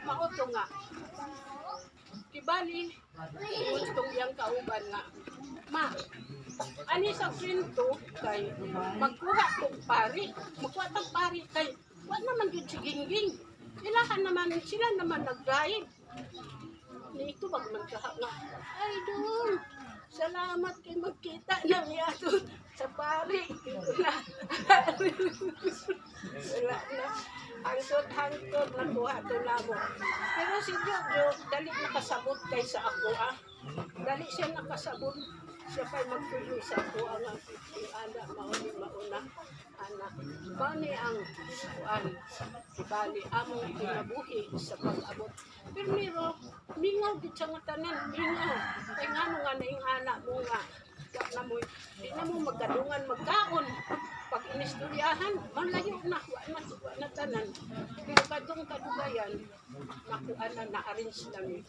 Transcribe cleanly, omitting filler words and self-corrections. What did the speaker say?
mauto nga. Kibali, gustong yang kauban nga. Ma, ani sa kwento kay magkuha kong pari. Magkuha tang pari kay wala naman yun si Gingging. Ilahan naman, sila naman nag-drive. Ni ito bag magkaha nga. Ay doon, salamat kay magkita ng yato sa pari. Wala na. Hangtod nakuha to namo. Pero si Jojo, dali nakasabot kay sa ako Dali siya nakasabot. Siya pa'y magtuloy sa ako ang anak mauna. Anak, bani ang kuan. Bali, among kinabuhi sa pag-abot. Pero miro, mingaw di siya nga tanan, mingaw. Kaya nga nga na yung anak mo nga. Di na mo magkadungan, magkaon. Pag inistoryahan, malayo na, wala na tanan. Pero kadung kadugayan, nakuha na, na-arrange namin.